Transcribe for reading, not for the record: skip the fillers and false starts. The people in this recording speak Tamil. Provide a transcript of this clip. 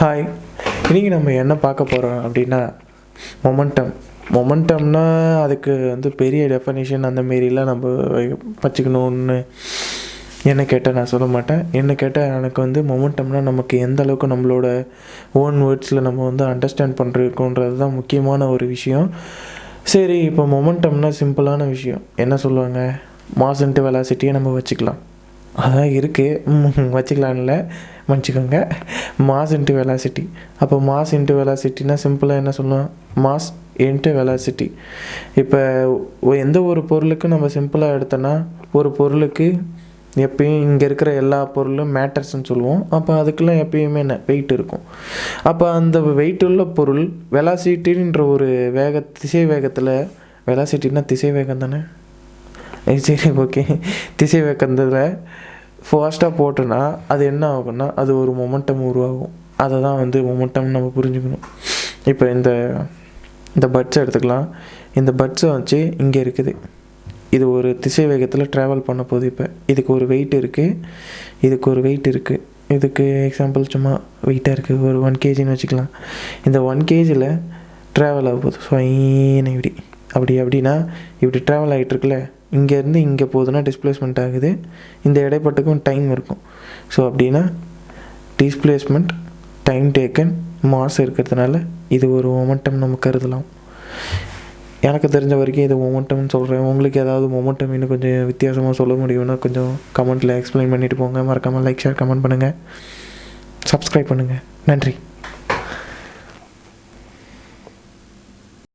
ஹாய். இன்றைக்கி நம்ம என்ன பார்க்க போகிறோம் அப்படின்னா மொமெண்டம்னா அதுக்கு பெரிய டெஃபனிஷன் அந்த மாரிலாம் நம்ம வச்சுக்கணுன்னு என்ன கேட்டால் நான் சொல்ல மாட்டேன். என்ன கேட்டால் எனக்கு மொமெண்டம்னா நமக்கு எந்த அளவுக்கு நம்மளோட ஓன் வேர்ட்ஸில் நம்ம அண்டர்ஸ்டாண்ட் பண்ணுறதுன்றது தான் முக்கியமான ஒரு விஷயம். சரி, இப்போ மொமெண்டம்னா சிம்பிளான விஷயம். என்ன சொல்லுவாங்க, மாஸ் இன்ட்டு வெலாசிட்டியை நம்ம வச்சுக்கலாம். அதான் இருக்குது, வச்சுக்கலான்ல, மன்னிச்சிக்கோங்க. Mass into velocity. அப்போ மாஸ் இன்ட்டு வெலாசிட்டினா சிம்பிளாக என்ன சொல்லுவோம், மாஸ் இன்ட்டு வெலாசிட்டி. இப்போ எந்த ஒரு பொருளுக்கு நம்ம சிம்பிளாக எடுத்தோன்னா, ஒரு பொருளுக்கு எப்பயும் இங்கே இருக்கிற எல்லா பொருளும் மேட்டர்ஸ்ன்னு சொல்லுவோம். அப்போ அதுக்கெல்லாம் எப்பயுமே என்ன வெயிட் இருக்கும். அப்போ அந்த வெயிட் உள்ள பொருள் வெலாசிட்டின்ற ஒரு திசை வேகத்தில், வெலாசிட்டின்னா திசை வேகம் தானே, சரி ஓகே, திசை வேகத்தில் ஃபாஸ்ட்டாக போட்டோன்னா அது என்ன ஆகும்னா அது ஒரு மொமெண்டம் உருவாகும். அதை தான் மொமெண்டம் நம்ம புரிஞ்சுக்கணும். இப்போ இந்த பட்ஸை எடுத்துக்கலாம். இந்த பட்ஸை வச்சு இங்கே இருக்குது, இது ஒரு திசை வேகத்தில் ட்ராவல் பண்ண போகுது. இப்போ இதுக்கு ஒரு வெயிட் இருக்குது, இதுக்கு ஒரு வெயிட் இருக்குது. இதுக்கு எக்ஸாம்பிள் சும்மா வெயிட்டாக இருக்குது, ஒரு 1 kgன்னு வச்சுக்கலாம். இந்த 1 kgயில் ட்ராவல் ஆக போகுது. ஸோ அப்படின்னா இப்படி ட்ராவல் ஆகிட்டுருக்குல்ல, இங்கேருந்து இங்கே போகுதுன்னா டிஸ்பிளேஸ்மெண்ட் ஆகுது. இந்த இடைப்பட்டுக்கும் டைம் இருக்கும். ஸோ அப்படின்னா டிஸ்பிளேஸ்மெண்ட், டைம் டேக்கன், மாஸ் இருக்கிறதுனால இது ஒரு மொமெண்டம் நம்ம கருதலாம். எனக்கு தெரிஞ்ச வரைக்கும் இது மொமெண்டம்னு சொல்கிறேன். உங்களுக்கு ஏதாவது மொமெண்டம் இன்னும் கொஞ்சம் வித்தியாசமாக சொல்ல முடியும்னா கொஞ்சம் கமெண்ட்டில் எக்ஸ்பிளைன் பண்ணிவிட்டு போங்க. மறக்காமல் லைக், ஷேர், கமெண்ட் பண்ணுங்கள், சப்ஸ்கிரைப் பண்ணுங்கள். நன்றி.